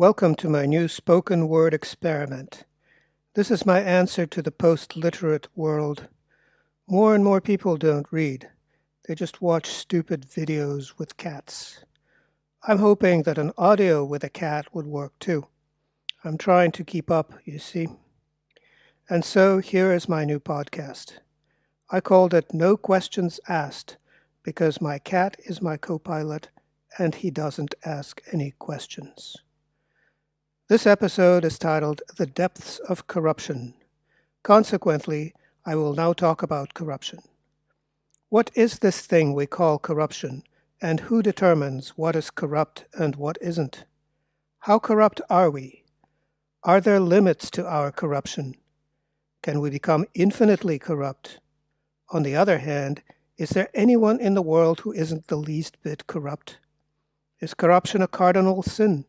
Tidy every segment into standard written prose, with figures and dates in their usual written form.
Welcome to my new spoken word experiment. This is my answer to the post-literate world. More and more people don't read. They just watch stupid videos with cats. I'm hoping that an audio with a cat would work too. I'm trying to keep up, you see. And so here is my new podcast. I called it No Questions Asked because my cat is my co-pilot and he doesn't ask any questions. This episode is titled The Depths of Corruption. Consequently, I will now talk about corruption. What is this thing we call corruption, and who determines what is corrupt and what isn't? How corrupt are we? Are there limits to our corruption? Can we become infinitely corrupt? On the other hand, is there anyone in the world who isn't the least bit corrupt? Is corruption a cardinal sin?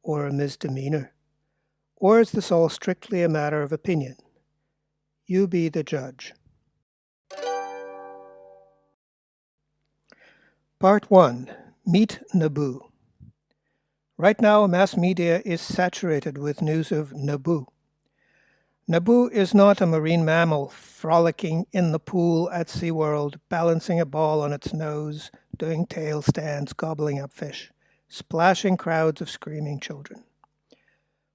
Or a misdemeanor? Or is this all strictly a matter of opinion? You be the judge. Part 1. Meet Naboo. Right now, mass media is saturated with news of Naboo. Naboo is not a marine mammal frolicking in the pool at SeaWorld, balancing a ball on its nose, doing tail stands, gobbling up fish, splashing crowds of screaming children.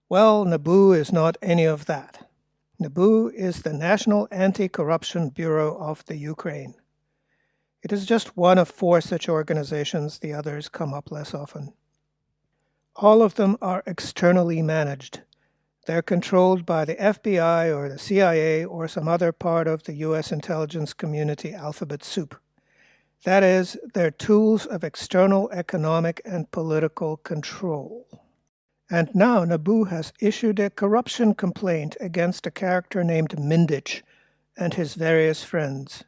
Well, Naboo is not any of that. Naboo is the National Anti-Corruption Bureau of the Ukraine. It is just one of 4 such organizations. The others come up less often. All of them are externally managed. They're controlled by the FBI or the CIA or some other part of the U.S. intelligence community alphabet soup. That is, they're tools of external economic and political control. And now Naboo has issued a corruption complaint against a character named Mindich and his various friends.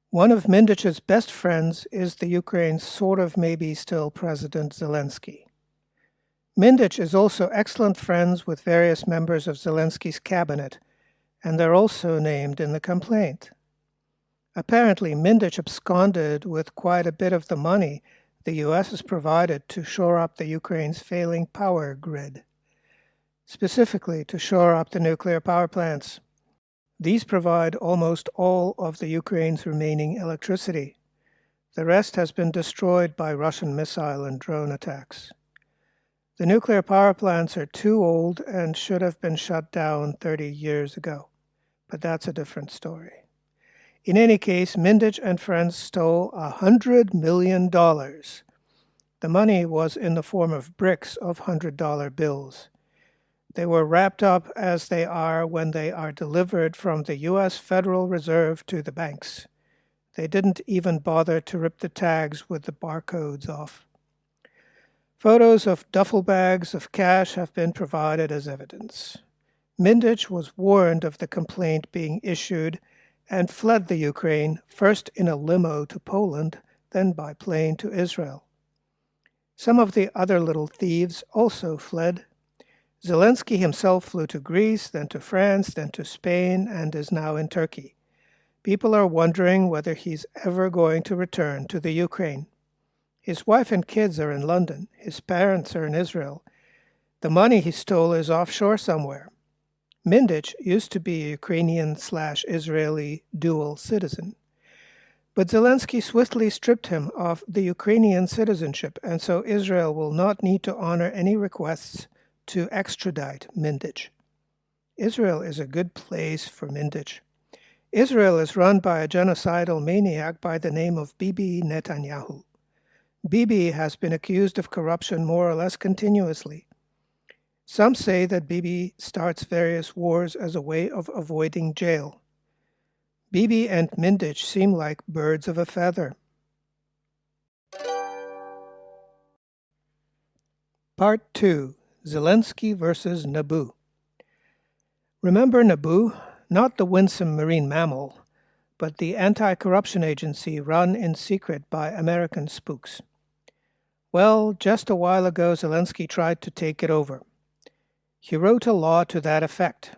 One of Mindich's best friends is the Ukraine's sort of maybe still President Zelensky. Mindich is also excellent friends with various members of Zelensky's cabinet, and they're also named in the complaint. Apparently, Mindich absconded with quite a bit of the money the U.S. has provided to shore up the Ukraine's failing power grid, specifically to shore up the nuclear power plants. These provide almost all of the Ukraine's remaining electricity. The rest has been destroyed by Russian missile and drone attacks. The nuclear power plants are too old and should have been shut down 30 years ago, but that's a different story. In any case, Mindich and friends stole $100 million. The money was in the form of bricks of $100 bills. They were wrapped up as they are when they are delivered from the U.S. Federal Reserve to the banks. They didn't even bother to rip the tags with the barcodes off. Photos of duffel bags of cash have been provided as evidence. Mindich was warned of the complaint being issued and fled the Ukraine, first in a limo to Poland, then by plane to Israel. Some of the other little thieves also fled. Zelensky himself flew to Greece, then to France, then to Spain, and is now in Turkey. People are wondering whether he's ever going to return to the Ukraine. His wife and kids are in London. His parents are in Israel. The money he stole is offshore somewhere. Mindich used to be a Ukrainian/Israeli dual citizen. But Zelensky swiftly stripped him of the Ukrainian citizenship, and so Israel will not need to honor any requests to extradite Mindich. Israel is a good place for Mindich. Israel is run by a genocidal maniac by the name of Bibi Netanyahu. Bibi has been accused of corruption more or less continuously. Some say that Bibi starts various wars as a way of avoiding jail. Bibi and Mindich seem like birds of a feather. Part 2. Zelensky versus Naboo. Remember Naboo? Not the winsome marine mammal, but the anti-corruption agency run in secret by American spooks. Well, just a while ago Zelensky tried to take it over. He wrote a law to that effect.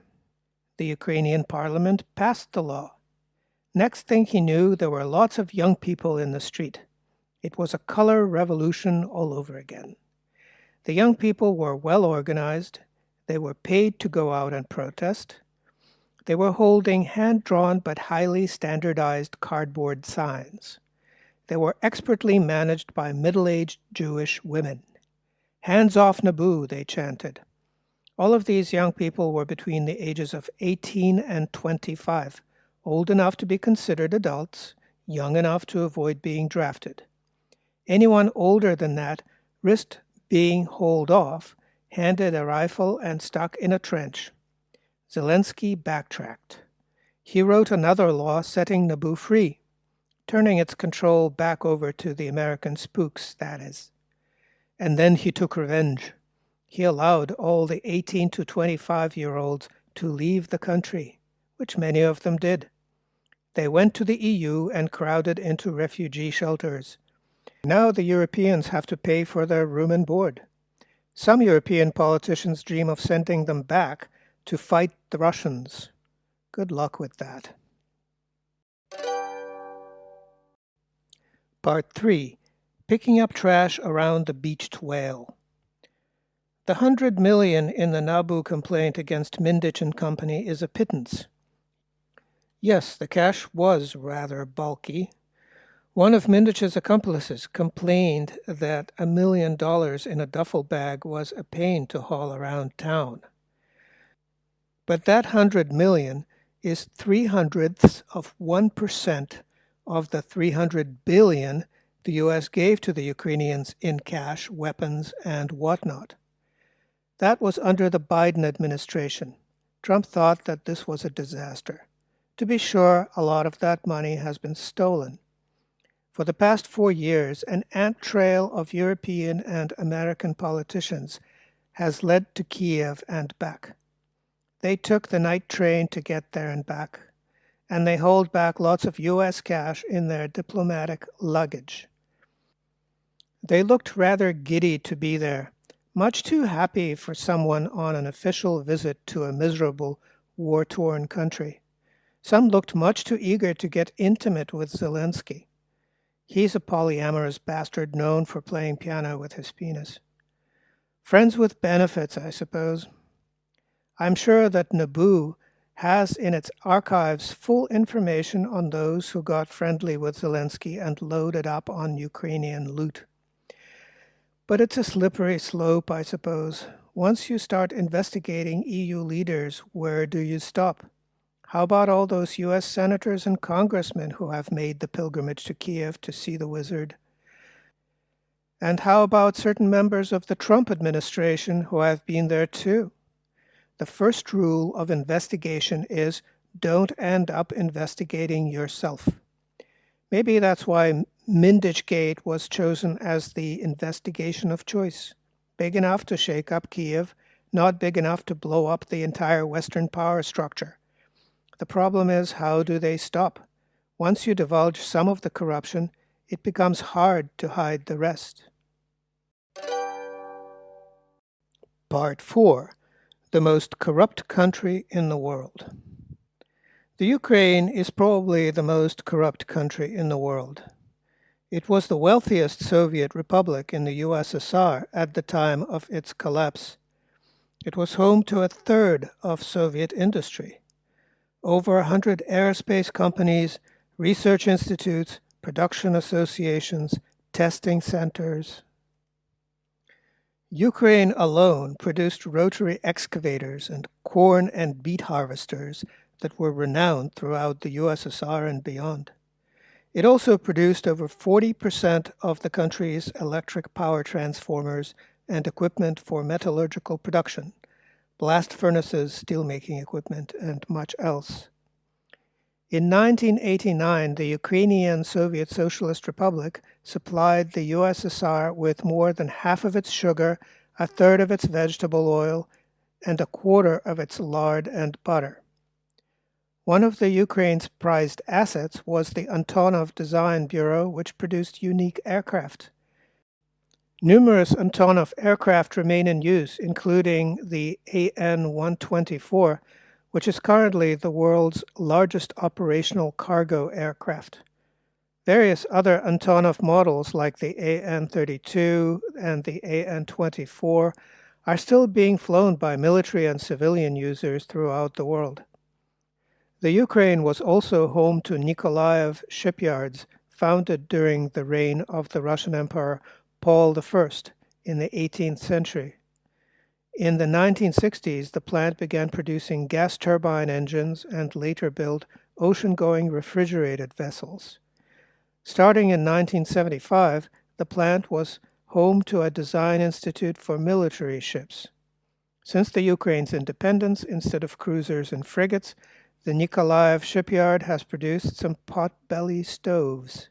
The Ukrainian parliament passed the law. Next thing he knew, there were lots of young people in the street. It was a color revolution all over again. The young people were well organized. They were paid to go out and protest. They were holding hand-drawn but highly standardized cardboard signs. They were expertly managed by middle-aged Jewish women. "Hands off Naboo," they chanted. All of these young people were between the ages of 18 and 25, old enough to be considered adults, young enough to avoid being drafted. Anyone older than that risked being hauled off, handed a rifle, and stuck in a trench. Zelensky backtracked. He wrote another law setting Naboo free, turning its control back over to the American spooks, that is. And then he took revenge. He allowed all the 18 to 25-year-olds to leave the country, which many of them did. They went to the EU and crowded into refugee shelters. Now the Europeans have to pay for their room and board. Some European politicians dream of sending them back to fight the Russians. Good luck with that. Part 3. Picking up trash around the beached whale. The $100 million in the Naboo complaint against Mindich and Company is a pittance. Yes, the cash was rather bulky. One of Mindich's accomplices complained that $1 million in a duffel bag was a pain to haul around town. But that $100 million is 0.03% of the $300 billion the U.S. gave to the Ukrainians in cash, weapons, and whatnot. That was under the Biden administration. Trump thought that this was a disaster. To be sure, a lot of that money has been stolen. For the past 4 years, an ant trail of European and American politicians has led to Kiev and back. They took the night train to get there and back, and they hold back lots of U.S. cash in their diplomatic luggage. They looked rather giddy to be there, much too happy for someone on an official visit to a miserable, war-torn country. Some looked much too eager to get intimate with Zelensky. He's a polyamorous bastard known for playing piano with his penis. Friends with benefits, I suppose. I'm sure that Naboo has in its archives full information on those who got friendly with Zelensky and loaded up on Ukrainian loot. But it's a slippery slope, I suppose. Once you start investigating EU leaders, where do you stop? How about all those U.S. senators and congressmen who have made the pilgrimage to Kiev to see the wizard? And how about certain members of the Trump administration who have been there too? The first rule of investigation is don't end up investigating yourself. Maybe that's why Mindich was chosen as the investigation of choice. Big enough to shake up Kiev, not big enough to blow up the entire Western power structure. The problem is, how do they stop? Once you divulge some of the corruption, it becomes hard to hide the rest. Part 4. The most corrupt country in the world. The Ukraine is probably the most corrupt country in the world. It was the wealthiest Soviet republic in the USSR at the time of its collapse. It was home to a third of Soviet industry. Over 100 aerospace companies, research institutes, production associations, testing centers. Ukraine alone produced rotary excavators and corn and beet harvesters that were renowned throughout the USSR and beyond. It also produced over 40% of the country's electric power transformers and equipment for metallurgical production, blast furnaces, steelmaking equipment, and much else. In 1989, the Ukrainian Soviet Socialist Republic supplied the USSR with more than half of its sugar, a third of its vegetable oil, and a quarter of its lard and butter. One of the Ukraine's prized assets was the Antonov Design Bureau, which produced unique aircraft. Numerous Antonov aircraft remain in use, including the AN-124, which is currently the world's largest operational cargo aircraft. Various other Antonov models like the AN-32 and the AN-24 are still being flown by military and civilian users throughout the world. The Ukraine was also home to Nikolaev shipyards, founded during the reign of the Russian Emperor Paul I in the 18th century. In the 1960s, the plant began producing gas turbine engines and later built ocean-going refrigerated vessels. Starting in 1975, the plant was home to a design institute for military ships. Since the Ukraine's independence, instead of cruisers and frigates, the Nikolaev shipyard has produced some pot-belly stoves.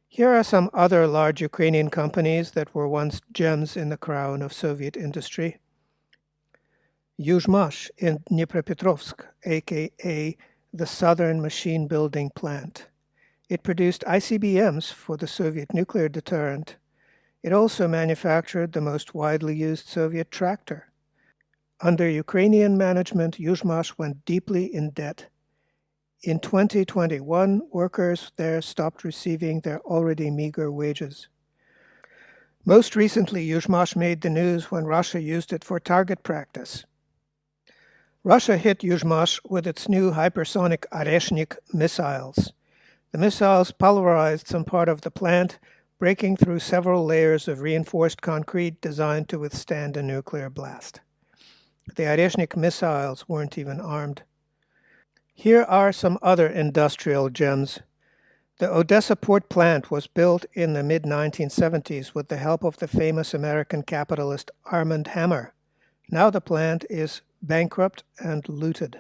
Here are some other large Ukrainian companies that were once gems in the crown of Soviet industry. Yuzhmash in Dnipropetrovsk, aka the Southern Machine Building Plant. It produced ICBMs for the Soviet nuclear deterrent. It also manufactured the most widely used Soviet tractor. Under Ukrainian management, Yuzhmash went deeply in debt. In 2021, workers there stopped receiving their already meager wages. Most recently, Yuzhmash made the news when Russia used it for target practice. Russia hit Yuzhmash with its new hypersonic Oreshnik missiles. The missiles pulverized some part of the plant, breaking through several layers of reinforced concrete designed to withstand a nuclear blast. The Oreshnik missiles weren't even armed. Here are some other industrial gems. The Odessa port plant was built in the mid-1970s with the help of the famous American capitalist Armand Hammer. Now the plant is bankrupt and looted.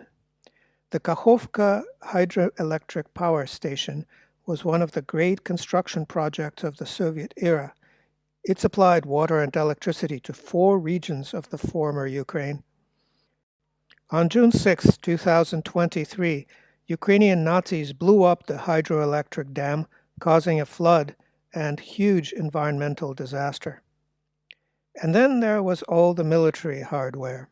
The Kakhovka hydroelectric power station was one of the great construction projects of the Soviet era. It supplied water and electricity to 4 regions of the former Ukraine. On June 6, 2023, Ukrainian Nazis blew up the hydroelectric dam, causing a flood and huge environmental disaster. And then there was all the military hardware.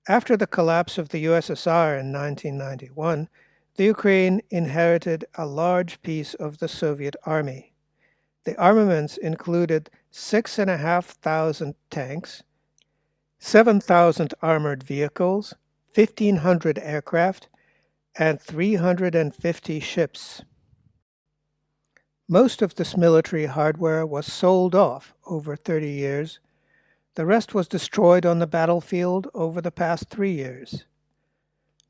After the collapse of the USSR in 1991, the Ukraine inherited a large piece of the Soviet army. The armaments included 6,500 tanks, 7,000 armored vehicles, 1,500 aircraft, and 350 ships. Most of this military hardware was sold off over 30 years. The rest was destroyed on the battlefield over the past 3 years.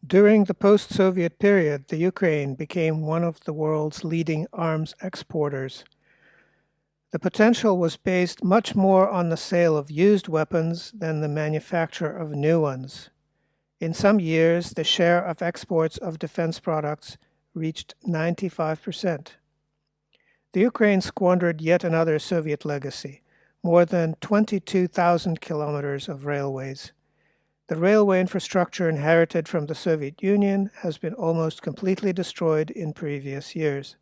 During the post-Soviet period, the Ukraine became one of the world's leading arms exporters. The potential was based much more on the sale of used weapons than the manufacture of new ones. In some years, the share of exports of defense products reached 95%. The Ukraine squandered yet another Soviet legacy, more than 22,000 kilometers of railways. The railway infrastructure inherited from the Soviet Union has been almost completely destroyed in previous years.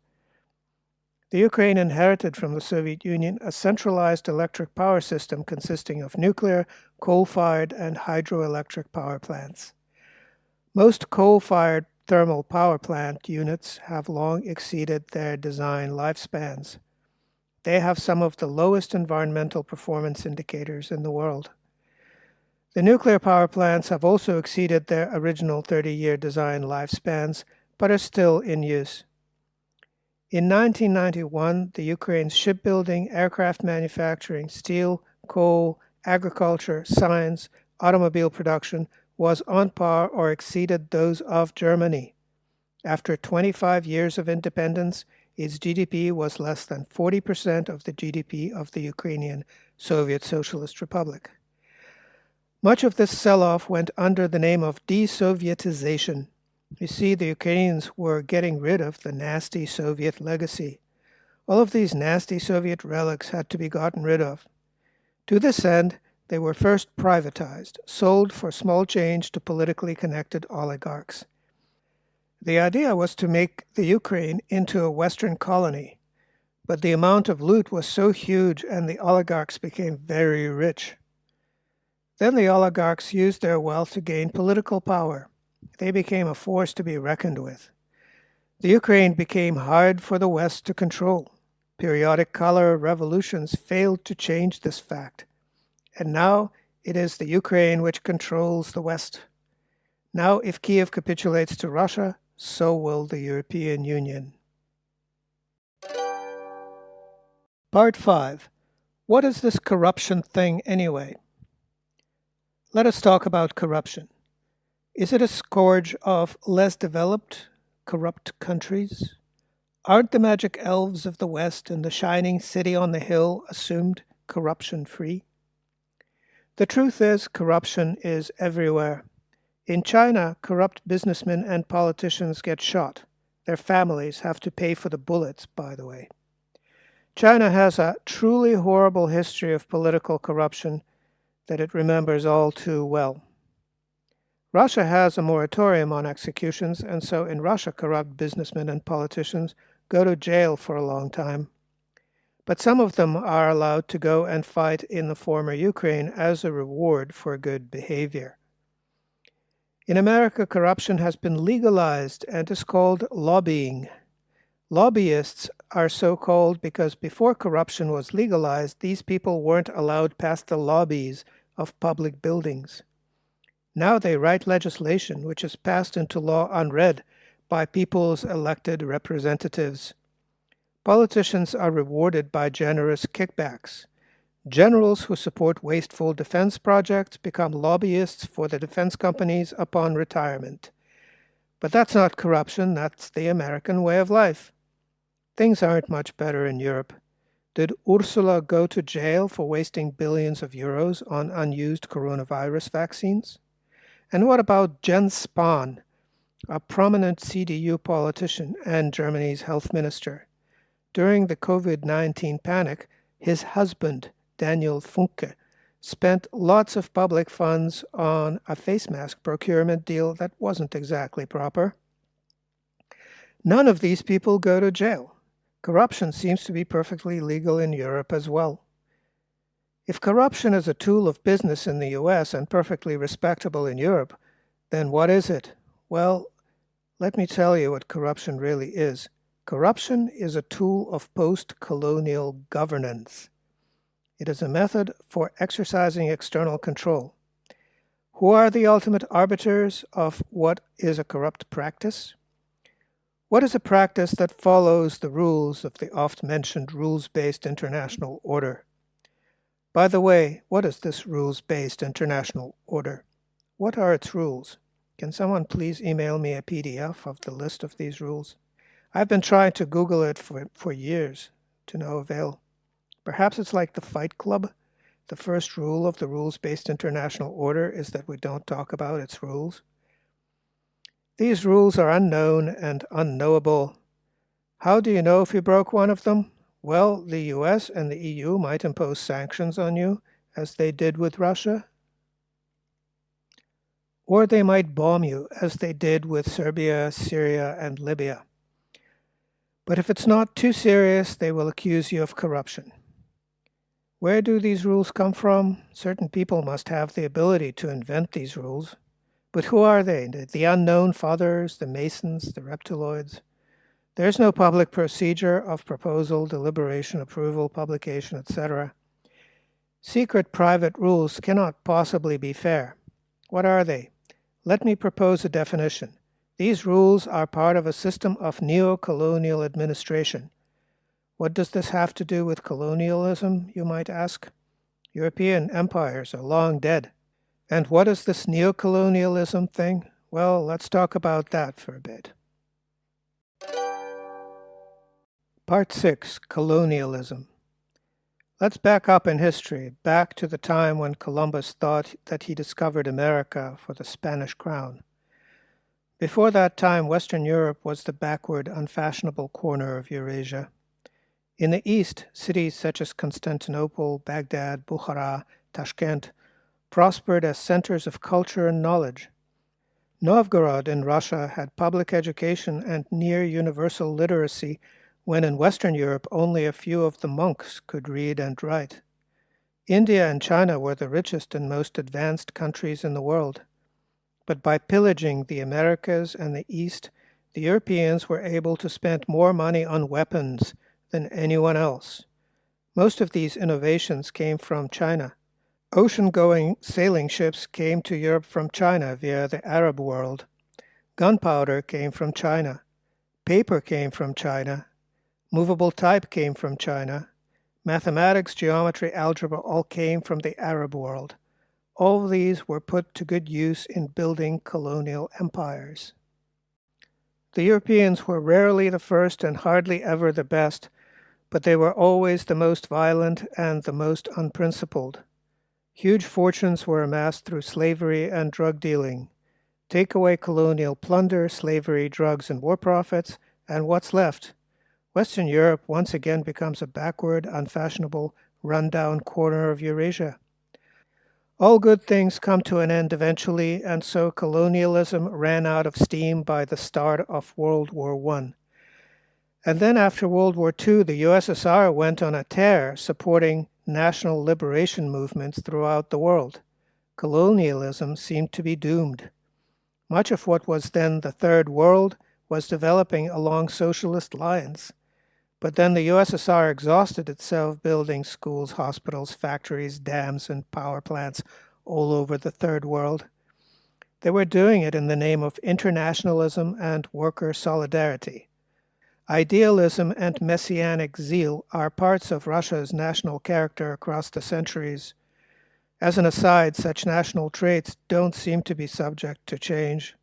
The Ukraine inherited from the Soviet Union a centralized electric power system consisting of nuclear, coal-fired, and hydroelectric power plants. Most coal-fired thermal power plant units have long exceeded their design lifespans. They have some of the lowest environmental performance indicators in the world. The nuclear power plants have also exceeded their original 30-year design lifespans, but are still in use. In 1991, the Ukraine's shipbuilding, aircraft manufacturing, steel, coal, agriculture, science, automobile production was on par or exceeded those of Germany. After 25 years of independence, its GDP was less than 40% of the GDP of the Ukrainian Soviet Socialist Republic. Much of this sell-off went under the name of de-Sovietization. You see, the Ukrainians were getting rid of the nasty Soviet legacy. All of these nasty Soviet relics had to be gotten rid of. To this end, they were first privatized, sold for small change to politically connected oligarchs. The idea was to make the Ukraine into a Western colony, but the amount of loot was so huge and the oligarchs became very rich. Then the oligarchs used their wealth to gain political power. They became a force to be reckoned with. The Ukraine became hard for the West to control. Periodic color revolutions failed to change this fact. And now it is the Ukraine which controls the West. Now, if Kiev capitulates to Russia, so will the European Union. Part 5. What is this corruption thing anyway? Let us talk about corruption. Is it a scourge of less developed, corrupt countries? Aren't the magic elves of the West and the shining city on the hill assumed corruption-free? The truth is, corruption is everywhere. In China, corrupt businessmen and politicians get shot. Their families have to pay for the bullets, by the way. China has a truly horrible history of political corruption that it remembers all too well. Russia has a moratorium on executions, and so in Russia, corrupt businessmen and politicians go to jail for a long time. But some of them are allowed to go and fight in the former Ukraine as a reward for good behavior. In America, corruption has been legalized and is called lobbying. Lobbyists are so called because before corruption was legalized, these people weren't allowed past the lobbies of public buildings. Now they write legislation which is passed into law unread by people's elected representatives. Politicians are rewarded by generous kickbacks. Generals who support wasteful defense projects become lobbyists for the defense companies upon retirement. But that's not corruption, that's the American way of life. Things aren't much better in Europe. Did Ursula go to jail for wasting billions of euros on unused coronavirus vaccines? And what about Jens Spahn, a prominent CDU politician and Germany's health minister? During the COVID-19 panic, his husband, Daniel Funke, spent lots of public funds on a face mask procurement deal that wasn't exactly proper. None of these people go to jail. Corruption seems to be perfectly legal in Europe as well. If corruption is a tool of business in the US and perfectly respectable in Europe, then what is it? Well, let me tell you what corruption really is. Corruption is a tool of post-colonial governance. It is a method for exercising external control. Who are the ultimate arbiters of what is a corrupt practice? What is a practice that follows the rules of the oft-mentioned rules-based international order? By the way, what is this rules-based international order? What are its rules? Can someone please email me a PDF of the list of these rules? I've been trying to Google it for years, to no avail. Perhaps it's like the Fight Club. The first rule of the rules-based international order is that we don't talk about its rules. These rules are unknown and unknowable. How do you know if you broke one of them? Well, the US and the EU might impose sanctions on you, as they did with Russia. Or they might bomb you, as they did with Serbia, Syria, and Libya. But if it's not too serious, they will accuse you of corruption. Where do these rules come from? Certain people must have the ability to invent these rules. But who are they? The unknown fathers, the Masons, the reptiloids? There's no public procedure of proposal, deliberation, approval, publication, etc. Secret private rules cannot possibly be fair. What are they? Let me propose a definition. These rules are part of a system of neo-colonial administration. What does this have to do with colonialism, you might ask? European empires are long dead. And what is this neo-colonialism thing? Well, let's talk about that for a bit. Part 6. Colonialism. Let's back up in history, back to the time when Columbus thought that he discovered America for the Spanish crown. Before that time, Western Europe was the backward, unfashionable corner of Eurasia. In the east, cities such as Constantinople, Baghdad, Bukhara, Tashkent prospered as centers of culture and knowledge. Novgorod in Russia had public education and near universal literacy, when in Western Europe only a few of the monks could read and write. India and China were the richest and most advanced countries in the world. But by pillaging the Americas and the East, The Europeans were able to spend more money on weapons than anyone else. Most of these innovations came from China. Ocean-going sailing ships came to Europe from China via the Arab world. Gunpowder came from China. Paper came from China. Movable type came from China. Mathematics, geometry, algebra all came from the Arab world. All of these were put to good use in building colonial empires. The Europeans were rarely the first and hardly ever the best, but they were always the most violent and the most unprincipled. Huge fortunes were amassed through slavery and drug dealing. Take away colonial plunder, slavery, drugs, and war profits, and what's left? Western Europe once again becomes a backward, unfashionable, run-down corner of Eurasia. All good things come to an end eventually, and so colonialism ran out of steam by the start of World War I. And then after World War II, the USSR went on a tear, supporting national liberation movements throughout the world. Colonialism seemed to be doomed. Much of what was then the Third World was developing along socialist lines. But then the USSR exhausted itself building schools, hospitals, factories, dams, and power plants all over the Third World. They were doing it in the name of internationalism and worker solidarity. Idealism and messianic zeal are parts of Russia's national character across the centuries. As an aside, such national traits don't seem to be subject to change.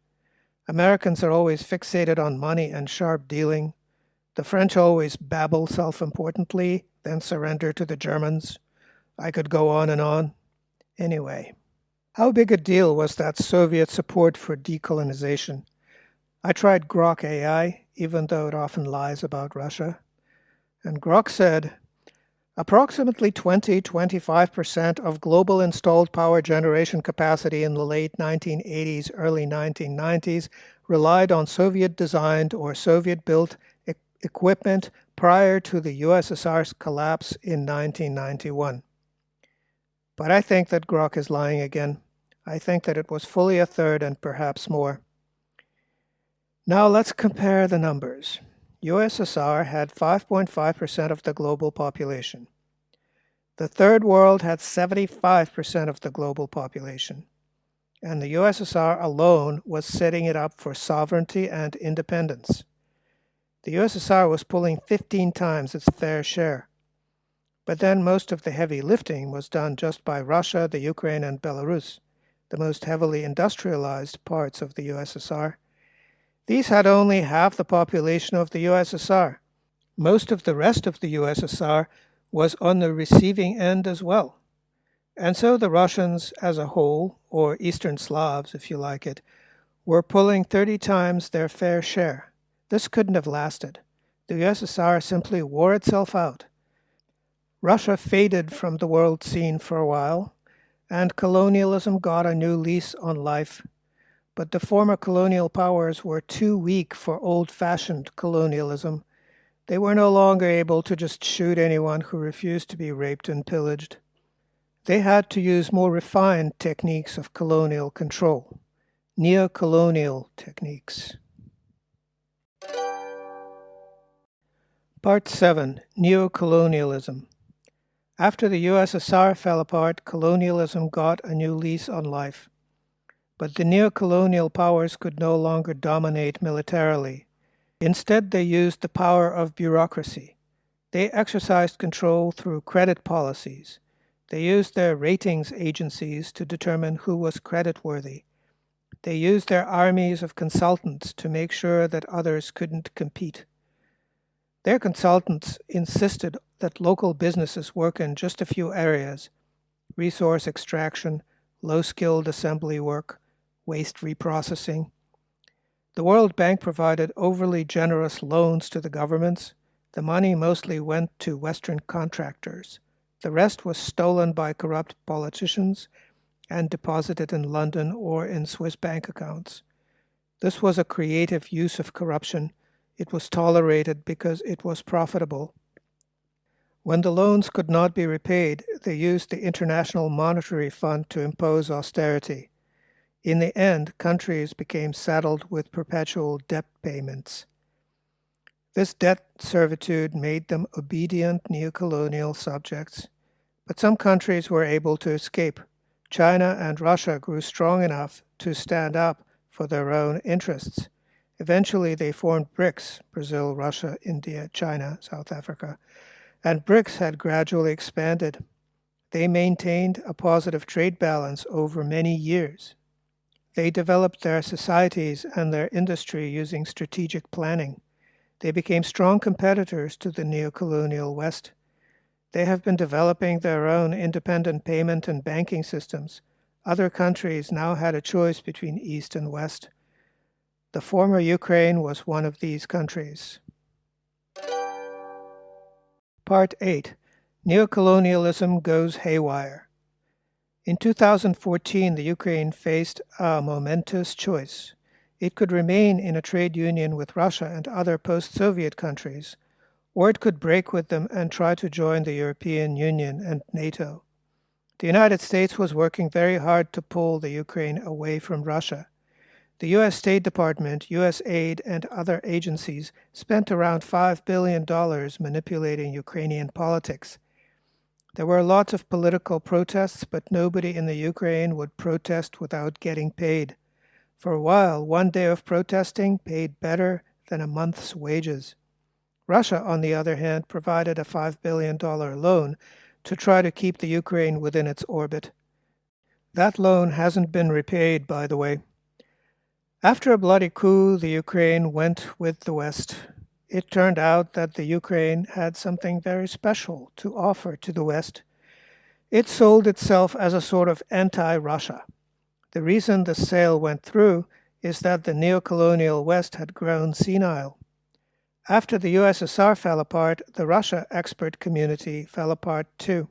Americans are always fixated on money and sharp dealing. The French always babble self-importantly, then surrender to the Germans. I could go on and on. Anyway, how big a deal was that Soviet support for decolonization? I tried Grok AI, even though it often lies about Russia. And Grok said, approximately 20-25% of global installed power generation capacity in the late 1980s, early 1990s relied on Soviet-designed or Soviet-built equipment prior to the USSR's collapse in 1991. But I think that Grok is lying again. I think that it was fully a third and perhaps more. Now let's compare the numbers. USSR had 5.5% of the global population. The Third World had 75% of the global population. And the USSR alone was setting it up for sovereignty and independence. The USSR was pulling 15 times its fair share. But then most of the heavy lifting was done just by Russia, the Ukraine, and Belarus, the most heavily industrialized parts of the USSR. These had only half the population of the USSR. Most of the rest of the USSR was on the receiving end as well. And so the Russians as a whole, or Eastern Slavs if you like it, were pulling 30 times their fair share. This couldn't have lasted. The USSR simply wore itself out. Russia faded from the world scene for a while, and colonialism got a new lease on life. But the former colonial powers were too weak for old-fashioned colonialism. They were no longer able to just shoot anyone who refused to be raped and pillaged. They had to use more refined techniques of colonial control, neo-colonial techniques. Part 7. Neocolonialism. After the USSR fell apart, colonialism got a new lease on life. But the neocolonial powers could no longer dominate militarily. Instead, they used the power of bureaucracy. They exercised control through credit policies. They used their ratings agencies to determine who was creditworthy. They used their armies of consultants to make sure that others couldn't compete. Their consultants insisted that local businesses work in just a few areas: resource extraction, low-skilled assembly work, waste reprocessing. The World Bank provided overly generous loans to the governments. The money mostly went to Western contractors. The rest was stolen by corrupt politicians and deposited in London or in Swiss bank accounts. This was a creative use of corruption. It was tolerated because it was profitable. When the loans could not be repaid, they used the International Monetary Fund to impose austerity. In the end, countries became saddled with perpetual debt payments. This debt servitude made them obedient neocolonial subjects, but some countries were able to escape. China and Russia grew strong enough to stand up for their own interests. Eventually, they formed BRICS, Brazil, Russia, India, China, South Africa, and BRICS had gradually expanded. They maintained a positive trade balance over many years. They developed their societies and their industry using strategic planning. They became strong competitors to the neocolonial West. They have been developing their own independent payment and banking systems. Other countries now had a choice between East and West. The former Ukraine was one of these countries. Part 8. Neocolonialism Goes Haywire. In 2014, the Ukraine faced a momentous choice. It could remain in a trade union with Russia and other post-Soviet countries, or it could break with them and try to join the European Union and NATO. The United States was working very hard to pull the Ukraine away from Russia. The U.S. State Department, U.S. aid, and other agencies spent around $5 billion manipulating Ukrainian politics. There were lots of political protests, but nobody in the Ukraine would protest without getting paid. For a while, one day of protesting paid better than a month's wages. Russia, on the other hand, provided a $5 billion loan to try to keep the Ukraine within its orbit. That loan hasn't been repaid, by the way. After a bloody coup, the Ukraine went with the West. It turned out that the Ukraine had something very special to offer to the West. It sold itself as a sort of anti-Russia. The reason the sale went through is that the neocolonial West had grown senile. After the USSR fell apart, the Russia expert community fell apart too.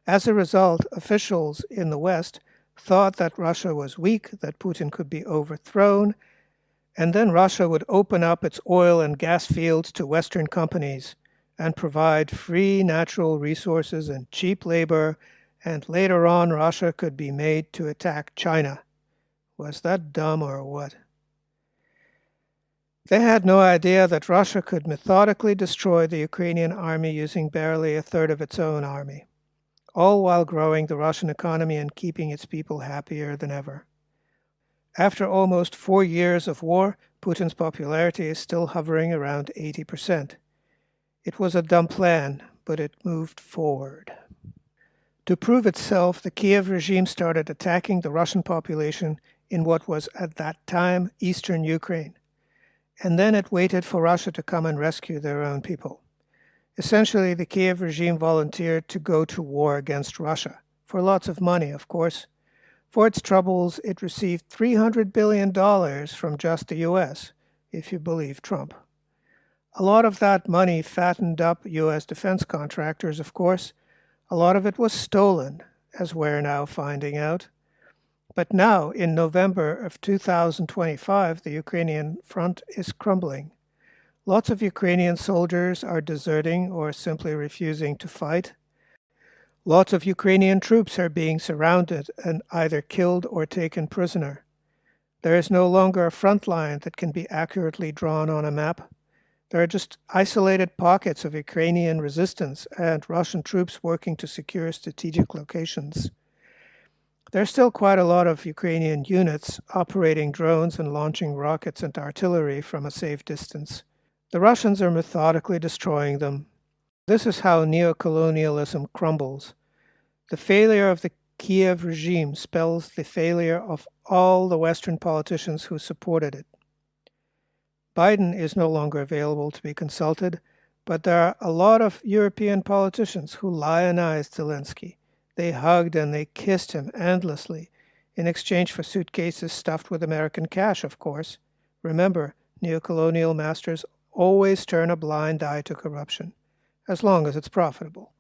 As a result, officials in the West thought that Russia was weak, that Putin could be overthrown, and then Russia would open up its oil and gas fields to Western companies and provide free natural resources and cheap labor, and later on Russia could be made to attack China. Was that dumb or what? They had no idea that Russia could methodically destroy the Ukrainian army using barely a third of its own army, all while growing the Russian economy and keeping its people happier than ever. After almost 4 years of war, Putin's popularity is still hovering around 80%. It was a dumb plan, but it moved forward. To prove itself, the Kiev regime started attacking the Russian population in what was at that time eastern Ukraine. And then it waited for Russia to come and rescue their own people. Essentially, the Kiev regime volunteered to go to war against Russia, for lots of money, of course. For its troubles, it received $300 billion from just the US, if you believe Trump. A lot of that money fattened up US defense contractors, of course. A lot of it was stolen, as we're now finding out. But now, in November of 2025, the Ukrainian front is crumbling. Lots of Ukrainian soldiers are deserting or simply refusing to fight. Lots of Ukrainian troops are being surrounded and either killed or taken prisoner. There is no longer a front line that can be accurately drawn on a map. There are just isolated pockets of Ukrainian resistance and Russian troops working to secure strategic locations. There's still quite a lot of Ukrainian units operating drones and launching rockets and artillery from a safe distance. The Russians are methodically destroying them. This is how neocolonialism crumbles. The failure of the Kiev regime spells the failure of all the Western politicians who supported it. Biden is no longer available to be consulted, but there are a lot of European politicians who lionized Zelensky. They hugged and they kissed him endlessly, in exchange for suitcases stuffed with American cash, of course. Remember, neocolonial masters always turn a blind eye to corruption, as long as it's profitable.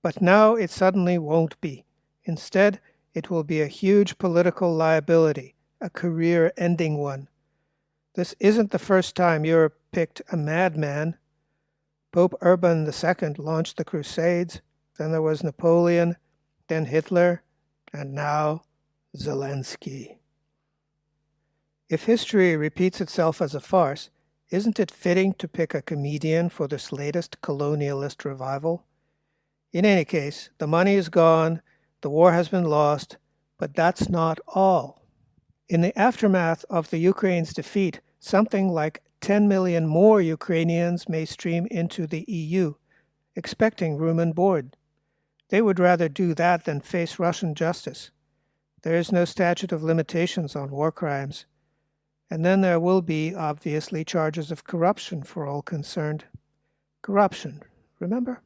But now it suddenly won't be. Instead, it will be a huge political liability, a career-ending one. This isn't the first time Europe picked a madman. Pope Urban II launched the Crusades, then there was Napoleon, then Hitler, and now Zelensky. If history repeats itself as a farce, isn't it fitting to pick a comedian for this latest colonialist revival? In any case, the money is gone, the war has been lost, but that's not all. In the aftermath of the Ukraine's defeat, something like 10 million more Ukrainians may stream into the EU, expecting room and board. They would rather do that than face Russian justice. There is no statute of limitations on war crimes. And then there will be, obviously, charges of corruption for all concerned. Corruption, remember?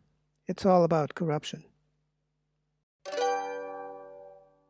It's all about corruption.